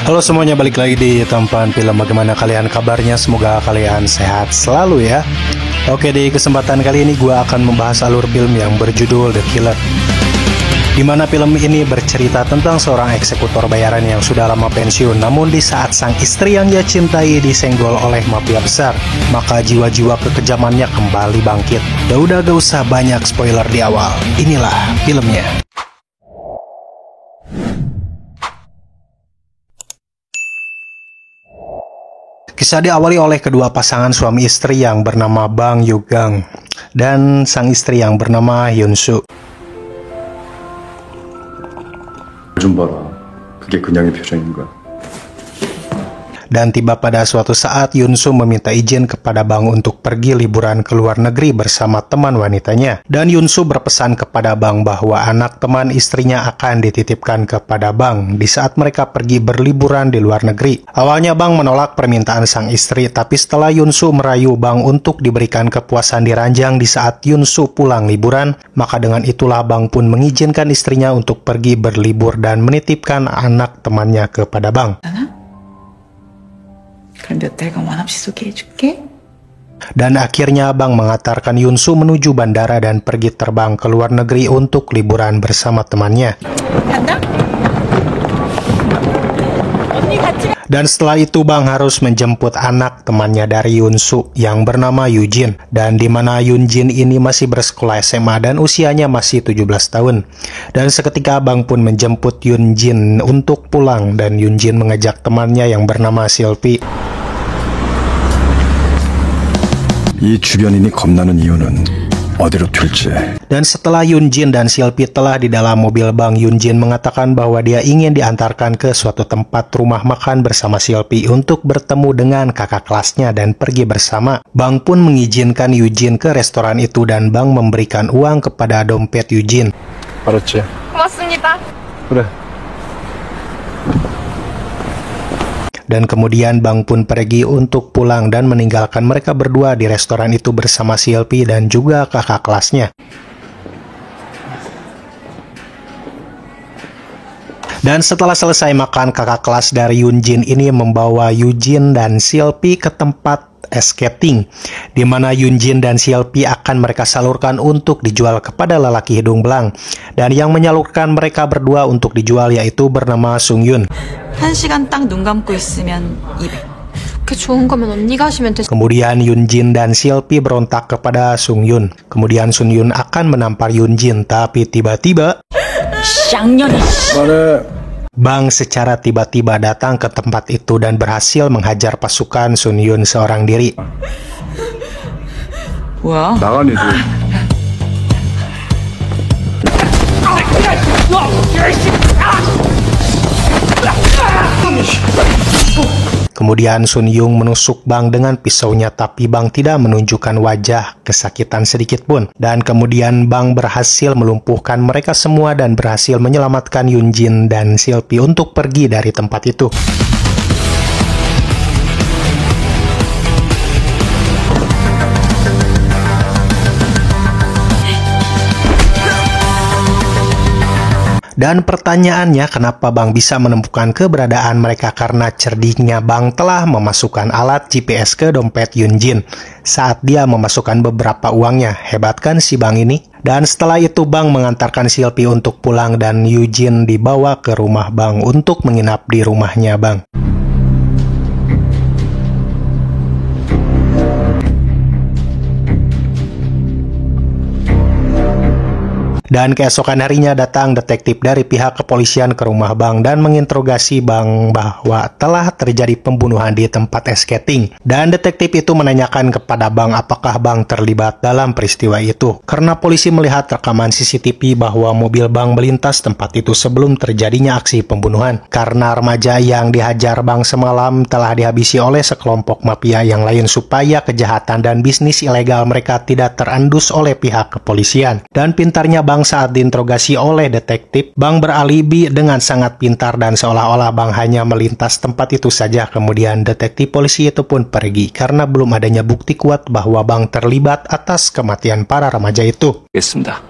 Halo semuanya, balik lagi di Tampan Film. Bagaimana kalian kabarnya? Semoga kalian sehat selalu ya. Oke, di kesempatan kali ini gue akan membahas alur film yang berjudul The Killer, di mana film ini bercerita tentang seorang eksekutor bayaran yang sudah lama pensiun. Namun di saat sang istri yang dia cintai disenggol oleh mafia besar, maka jiwa-jiwa kekejamannya kembali bangkit. Ya udah, gak usah banyak spoiler di awal. Inilah filmnya. Kisah diawali oleh kedua pasangan suami istri yang bernama Bang Yoo-gang dan sang istri yang bernama Hyun-soo. 좀 봐라. 그게 그냥의 표정인가? Dan tiba pada suatu saat Hyun-soo meminta izin kepada Bang untuk pergi liburan ke luar negeri bersama teman wanitanya. Dan Hyun-soo berpesan kepada Bang bahwa anak teman istrinya akan dititipkan kepada Bang di saat mereka pergi berliburan di luar negeri. Awalnya Bang menolak permintaan sang istri, tapi setelah Hyun-soo merayu Bang untuk diberikan kepuasan di ranjang di saat Hyun-soo pulang liburan, maka dengan itulah Bang pun mengizinkan istrinya untuk pergi berlibur dan menitipkan anak temannya kepada Bang. 그럼 몇 달간 원 없이 소개해줄게. Dan akhirnya Bang mengantarkan Hyun-soo menuju bandara dan pergi terbang ke luar negeri untuk liburan bersama temannya. Dan setelah itu Bang harus menjemput anak temannya dari Hyun-soo yang bernama Yoo-jin, dan di mana Yoon-jin ini masih bersekolah SMA dan usianya masih 17 tahun. Dan seketika Bang pun menjemput Yoon-jin untuk pulang, dan Yoon-jin mengajak temannya yang bernama Silpi. 이 주변인이 겁나는 이유는 어디로 튈지. Dan setelah Yoon-jin dan Silpi telah di dalam mobil Bang, Yoon-jin mengatakan bahwa dia ingin diantarkan ke suatu tempat rumah makan bersama Silpi untuk bertemu dengan kakak kelasnya dan pergi bersama. Bang pun mengizinkan Yoo-jin ke restoran itu dan Bang memberikan uang kepada dompet Yoo-jin. 알았지? 고맙습니다. 그래. Dan kemudian Bang pun pergi untuk pulang dan meninggalkan mereka berdua di restoran itu bersama Silpi dan juga kakak kelasnya. Dan setelah selesai makan, kakak kelas dari Yoon-jin ini membawa Yoo-jin dan Silpi ke tempat skating, di mana Yoon-jin dan Silpi akan mereka salurkan untuk dijual kepada lelaki hidung belang. Dan yang menyalurkan mereka berdua untuk dijual yaitu bernama Sung-yoon. 1시간 딱 눈 감고 있으면 200. 그렇게 좋은 거면 언니가 하시면 되죠. Kemudian Yoon-jin dan Silpi berontak kepada Sung-yoon. Kemudian Sung-yoon akan menampar Yoon-jin, tapi tiba-tiba Bang secara tiba-tiba datang ke tempat itu dan berhasil menghajar pasukan Sung-yoon seorang diri. 뭐야? 나가니지. Kemudian Sun Yung menusuk Bang dengan pisaunya, tapi Bang tidak menunjukkan wajah kesakitan sedikit pun. Dan kemudian Bang berhasil melumpuhkan mereka semua dan berhasil menyelamatkan Yoon-jin dan Silpi untuk pergi dari tempat itu. Dan pertanyaannya, kenapa Bang bisa menemukan keberadaan mereka? Karena cerdiknya Bang telah memasukkan alat GPS ke dompet Yoon-jin saat dia memasukkan beberapa uangnya. Hebat kan si Bang ini? Dan setelah itu Bang mengantarkan Silpi untuk pulang dan Yoo-jin dibawa ke rumah Bang untuk menginap di rumahnya Bang. Dan keesokan harinya datang detektif dari pihak kepolisian ke rumah Bang dan menginterogasi Bang bahwa telah terjadi pembunuhan di tempat skating. Dan detektif itu menanyakan kepada Bang apakah Bang terlibat dalam peristiwa itu. Karena polisi melihat rekaman CCTV bahwa mobil Bang melintas tempat itu sebelum terjadinya aksi pembunuhan. Karena remaja yang dihajar Bang semalam telah dihabisi oleh sekelompok mafia yang lain supaya kejahatan dan bisnis ilegal mereka tidak terendus oleh pihak kepolisian. Dan pintarnya Bang saat diinterogasi oleh detektif, Bang beralibi dengan sangat pintar dan seolah-olah Bang hanya melintas tempat itu saja. Kemudian detektif polisi itu pun pergi karena belum adanya bukti kuat bahwa Bang terlibat atas kematian para remaja itu. 알겠습니다.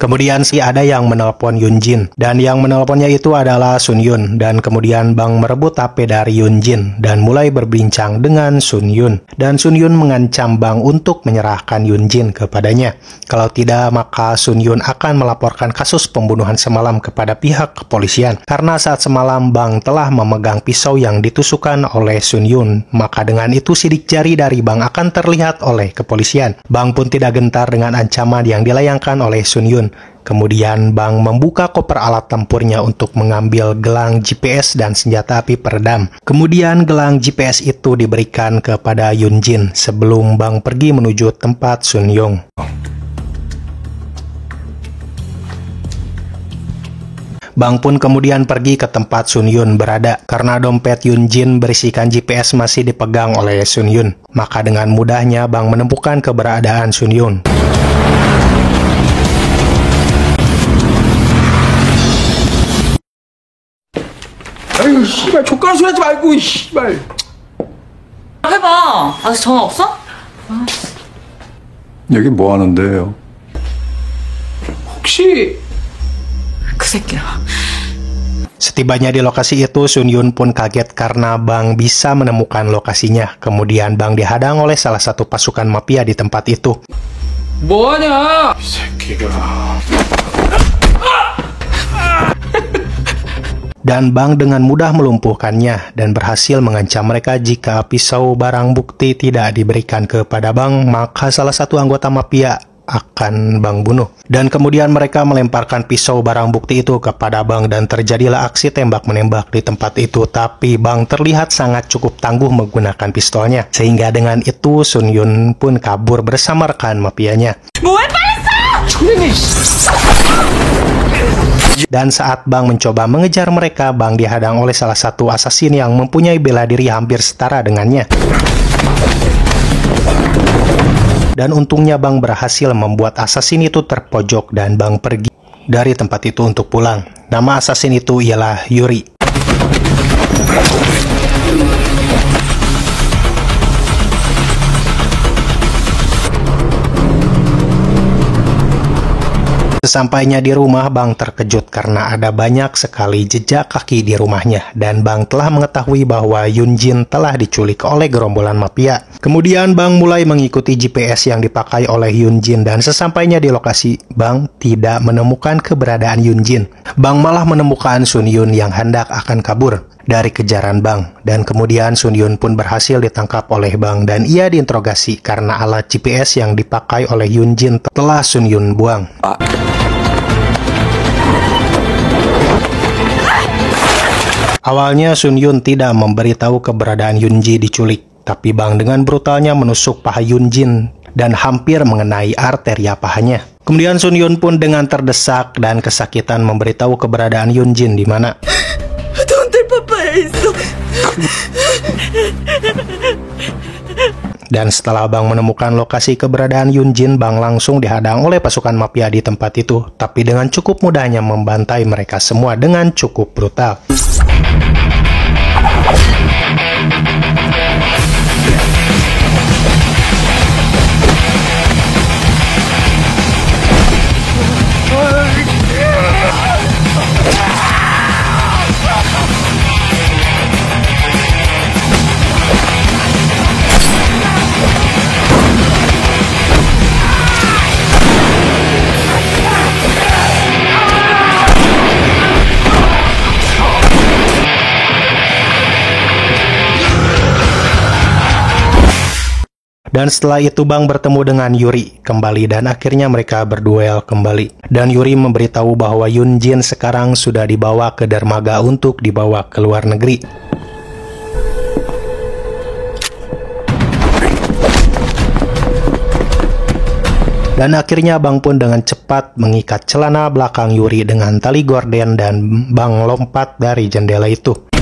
Kemudian ada yang menelpon Yunjin, dan yang menelponnya itu adalah Sun Yun, dan kemudian Bang merebut HP dari Yunjin dan mulai berbincang dengan Sun Yun. Dan Sun Yun mengancam Bang untuk menyerahkan Yunjin kepadanya. Kalau tidak, maka Sun Yun akan melaporkan kasus pembunuhan semalam kepada pihak kepolisian. Karena saat semalam Bang telah memegang pisau yang ditusukkan oleh Sun Yun, maka dengan itu sidik jari dari Bang akan terlihat oleh kepolisian. Bang pun tidak gentar dengan ancaman yang dilayangkan oleh Sun Yun. Kemudian Bang membuka koper alat tempurnya untuk mengambil gelang GPS dan senjata api peredam. Kemudian gelang GPS itu diberikan kepada Yunjin sebelum Bang pergi menuju tempat Sun Yong. Bang pun kemudian pergi ke tempat Sun Yun berada karena dompet Yunjin berisikan GPS masih dipegang oleh Sun Yun. Maka dengan mudahnya Bang menemukan keberadaan Sun Yun. 아유 씨발 족가라 소리 하지 말고 씨발. 해봐. 아직 전화 없어? 여기 뭐 하는데요? 혹시 그 새끼야. Setibanya di lokasi itu, Sun Yun pun kaget karena Bang bisa menemukan lokasinya. Kemudian Bang dihadang oleh salah satu pasukan mafia di tempat itu. 뭐하냐? 이 새끼가. Dan Bang dengan mudah melumpuhkannya dan berhasil mengancam mereka jika pisau barang bukti tidak diberikan kepada Bang, maka salah satu anggota mafia akan Bang bunuh. Dan kemudian mereka melemparkan pisau barang bukti itu kepada Bang dan terjadilah aksi tembak-menembak di tempat itu. Tapi Bang terlihat sangat cukup tangguh menggunakan pistolnya. Sehingga dengan itu Sun Yun pun kabur bersama rekan mafianya. Dan saat Bang mencoba mengejar mereka, Bang dihadang oleh salah satu asasin yang mempunyai bela diri hampir setara dengannya. Dan untungnya Bang berhasil membuat asasin itu terpojok dan Bang pergi dari tempat itu untuk pulang. Nama asasin itu ialah Yuri. Sesampainya di rumah, Bang terkejut karena ada banyak sekali jejak kaki di rumahnya. Dan Bang telah mengetahui bahwa Yunjin telah diculik oleh gerombolan mafia. Kemudian Bang mulai mengikuti GPS yang dipakai oleh Yunjin. Dan sesampainya di lokasi, Bang tidak menemukan keberadaan Yunjin. Bang malah menemukan Sun Yun yang hendak akan kabur dari kejaran Bang. Dan kemudian Sun Yun pun berhasil ditangkap oleh Bang dan ia diinterogasi karena alat GPS yang dipakai oleh Yunjin telah Sun Yun buang. Awalnya Sun Yun tidak memberitahu keberadaan Yunji diculik, tapi Bang dengan brutalnya menusuk paha Yunjin dan hampir mengenai arteria pahanya. Kemudian Sun Yun pun dengan terdesak dan kesakitan memberitahu keberadaan Yunjin di mana. Dan setelah Bang menemukan lokasi keberadaan Yunjin, Bang langsung dihadang oleh pasukan mafia di tempat itu, tapi dengan cukup mudahnya membantai mereka semua dengan cukup brutal. Dan setelah itu Bang bertemu dengan Yuri kembali dan akhirnya mereka berduel kembali. Dan Yuri memberitahu bahwa Yunjin sekarang sudah dibawa ke dermaga untuk dibawa ke luar negeri. Dan akhirnya Bang pun dengan cepat mengikat celana belakang Yuri dengan tali gorden dan Bang lompat dari jendela itu.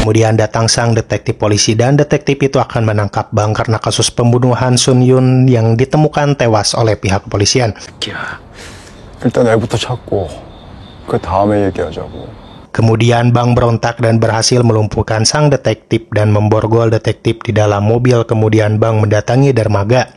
Kemudian datang sang detektif polisi dan detektif itu akan menangkap Bang karena kasus pembunuhan Sun Yun yang ditemukan tewas oleh pihak kepolisian. 일단 애부터 찾고 그 다음에 얘기하자고. Kemudian Bang berontak dan berhasil melumpuhkan sang detektif dan memborgol detektif di dalam mobil. Kemudian Bang mendatangi dermaga.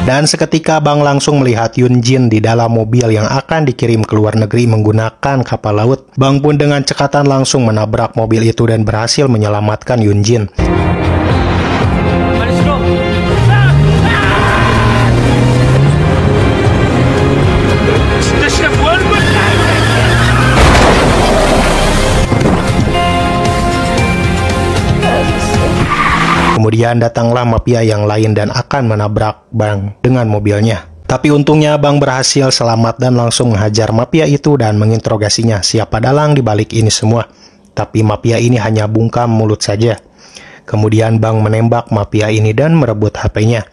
Dan seketika Bang langsung melihat Yun Jin di dalam mobil yang akan dikirim ke luar negeri menggunakan kapal laut. Bang pun dengan cekatan langsung menabrak mobil itu dan berhasil menyelamatkan Yun Jin. Kemudian datanglah mafia yang lain dan akan menabrak Bang dengan mobilnya. Tapi untungnya Bang berhasil selamat dan langsung menghajar mafia itu dan menginterogasinya siapa dalang di balik ini semua. Tapi mafia ini hanya bungkam mulut saja. Kemudian Bang menembak mafia ini dan merebut HP-nya.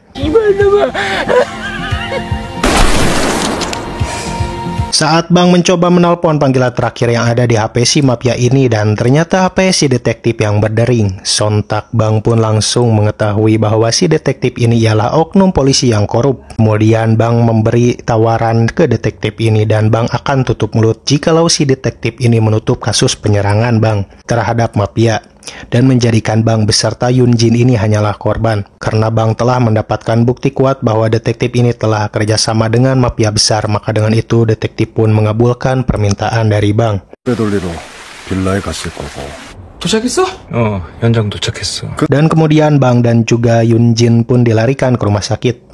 Saat Bang mencoba menelpon panggilan terakhir yang ada di HP si mafia ini dan ternyata HP si detektif yang berdering. Sontak Bang pun langsung mengetahui bahwa si detektif ini ialah oknum polisi yang korup. Kemudian Bang memberi tawaran ke detektif ini dan Bang akan tutup mulut jikalau si detektif ini menutup kasus penyerangan Bang terhadap mafia. Dan menjadikan Bang beserta Yun Jin ini hanyalah korban. Karena Bang telah mendapatkan bukti kuat bahwa detektif ini telah kerjasama dengan mafia besar, maka dengan itu detektif pun mengabulkan permintaan dari Bang. 도착했어? 현장 도착했어. Dan kemudian Bang dan juga Yun Jin pun dilarikan ke rumah sakit.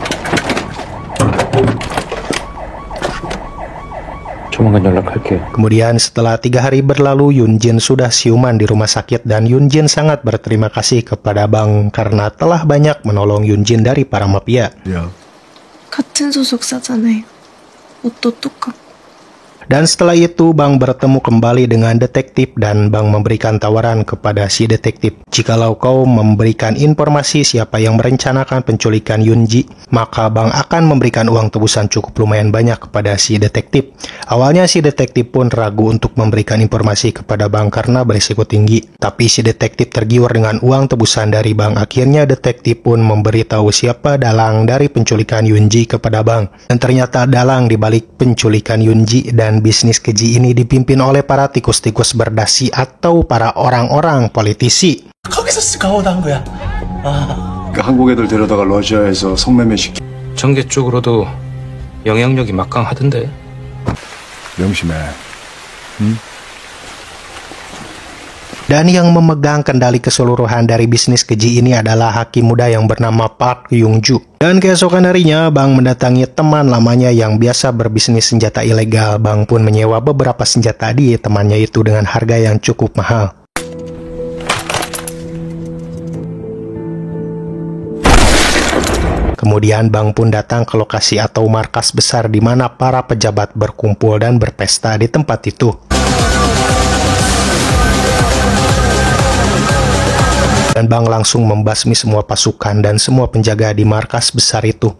조만간 연락할게. Kemudian setelah 3 hari berlalu, Yun Jin sudah siuman di rumah sakit dan Yun Jin sangat berterima kasih kepada Bang karena telah banyak menolong Yun Jin dari para mafia. 같은 소속사잖아요. 옷도 똑같고. Dan setelah itu Bang bertemu kembali dengan detektif dan Bang memberikan tawaran kepada si detektif. Jikalau kau memberikan informasi siapa yang merencanakan penculikan Yunji, maka Bang akan memberikan uang tebusan cukup lumayan banyak kepada si detektif. Awalnya si detektif pun ragu untuk memberikan informasi kepada Bang karena berisiko tinggi. Tapi si detektif tergiur dengan uang tebusan dari Bang. Akhirnya detektif pun memberitahu siapa dalang dari penculikan Yunji kepada Bang. Dan ternyata dalang dibalik penculikan Yunji dan bisnis keji ini dipimpin oleh para tikus-tikus berdasi atau para orang-orang politisi. 거기서 스카우트한 거야. 한국 애들 데려다가 러시아에서 성매매시키. 전개 쪽으로도 영향력이 막강하던데. 명심해. 응? Dan yang memegang kendali keseluruhan dari bisnis keji ini adalah hakim muda yang bernama Park Yung-ju. Dan keesokan harinya, Bang mendatangi teman lamanya yang biasa berbisnis senjata ilegal. Bang pun menyewa beberapa senjata di temannya itu dengan harga yang cukup mahal. Kemudian Bang pun datang ke lokasi atau markas besar di mana para pejabat berkumpul dan berpesta di tempat itu. Dan Bang langsung membasmi semua pasukan dan semua penjaga di markas besar itu.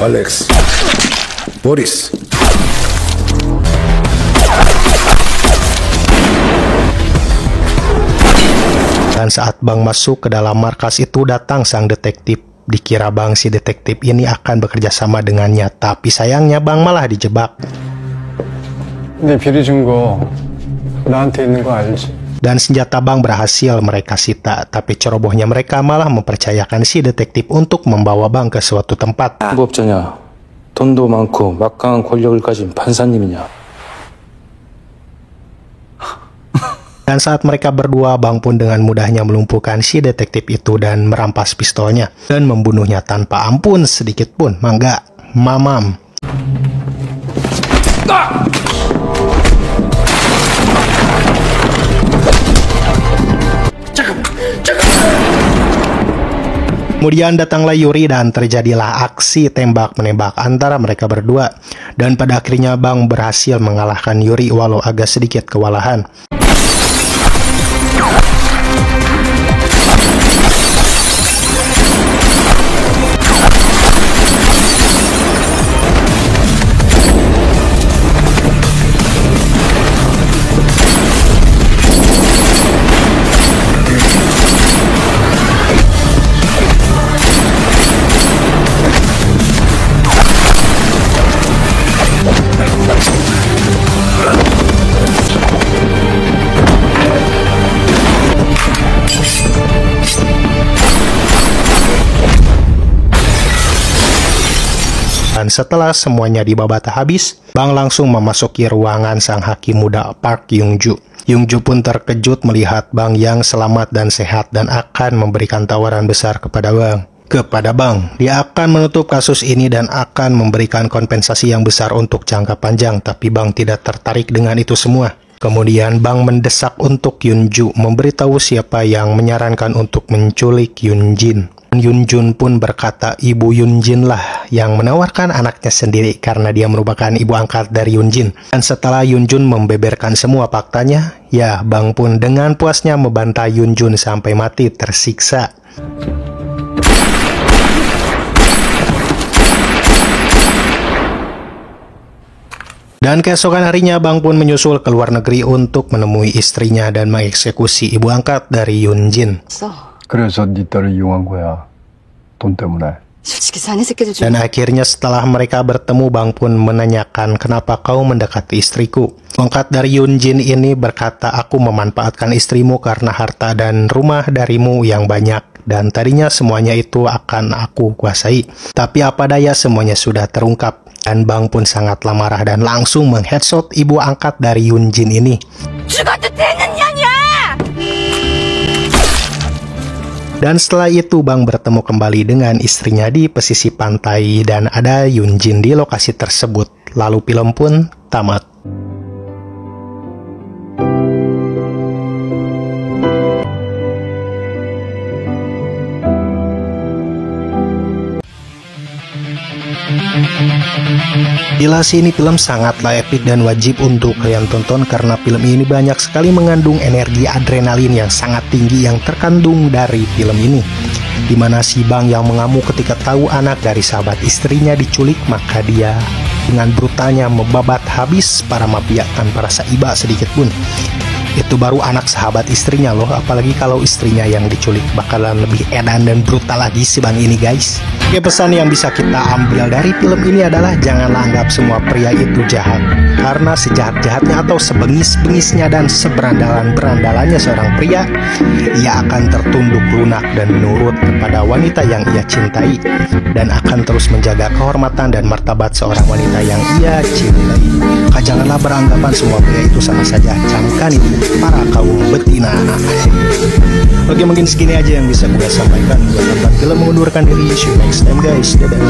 Alex, Boris. Dan saat Bang masuk ke dalam markas itu datang sang detektif. Dikira Bang si detektif ini akan bekerja sama dengannya, tapi sayangnya Bang malah dijebak. 네 비리 증거 나한테 있는 거 알지? Dan senjata Bang berhasil mereka sita, tapi cerobohnya mereka malah mempercayakan si detektif untuk membawa Bang ke suatu tempat. 무법자냐, 돈도 많고 막강한 권력을 가진 판사님이냐. Dan saat mereka berdua, Bang pun dengan mudahnya melumpuhkan si detektif itu dan merampas pistolnya dan membunuhnya tanpa ampun sedikit pun. Mangga, mamam. Kemudian datanglah Yuri dan terjadilah aksi tembak-menembak antara mereka berdua. Dan pada akhirnya Bang berhasil mengalahkan Yuri walau agak sedikit kewalahan. setelah semuanya dibabat habis, Bang langsung memasuki ruangan sang hakim muda Park Yung-ju. Yung-ju pun terkejut melihat Bang yang selamat dan sehat dan akan memberikan tawaran besar kepada Bang. Dia akan menutup kasus ini dan akan memberikan kompensasi yang besar untuk jangka panjang, tapi Bang tidak tertarik dengan itu semua. Kemudian Bang mendesak untuk Yun-ju memberitahu siapa yang menyarankan untuk menculik Yun-jin. Yun-jun pun berkata ibu Yun-jin lah yang menawarkan anaknya sendiri karena dia merupakan ibu angkat dari Yun-jin. Dan setelah Yun-jun membeberkan semua faktanya, ya Bang pun dengan puasnya membantai Yun-jun sampai mati tersiksa. Dan keesokan harinya Bang pun menyusul ke luar negeri untuk menemui istrinya dan mengeksekusi ibu angkat dari Yun-jin. 그래서 네 딸을 이용한 거야. 돈 때문에. Dan akhirnya setelah mereka bertemu, Bang pun menanyakan kenapa kau mendekati istriku. Angkat dari Yun-jin ini berkata, aku memanfaatkan istrimu karena harta dan rumah darimu yang banyak. Dan tadinya semuanya itu akan aku kuasai. Tapi apa daya semuanya sudah terungkap. Dan Bang pun sangatlah marah dan langsung mengheadshot ibu angkat dari Yun-jin ini. Dan setelah itu Bang bertemu kembali dengan istrinya di pesisir pantai dan ada Yun-jin di lokasi tersebut. Lalu film pun tamat. Gila sih, ini film sangatlah epik dan wajib untuk kalian tonton karena film ini banyak sekali mengandung energi adrenalin yang sangat tinggi yang terkandung dari film ini. Dimana si Bang yang mengamuk ketika tahu anak dari sahabat istrinya diculik, maka dia dengan brutalnya membabat habis para mafia tanpa rasa iba sedikit pun. Itu baru anak sahabat istrinya loh, apalagi kalau istrinya yang diculik, bakalan lebih edan dan brutal lagi si Bang ini guys. Oke, pesan yang bisa kita ambil dari film ini adalah janganlah anggap semua pria itu jahat. Karena sejahat-jahatnya atau sebengis-bengisnya dan seberandalan-berandalannya seorang pria, ia akan tertunduk lunak dan menurut kepada wanita yang ia cintai, dan akan terus menjaga kehormatan dan martabat seorang wanita yang ia cintai. Maka janganlah beranggapan semua pria itu sama saja, camkan itu para kaum betina. Oke, mungkin segini aja yang bisa gue sampaikan. Buat nonton film mengundurkan diri. See you next time guys. Dadah.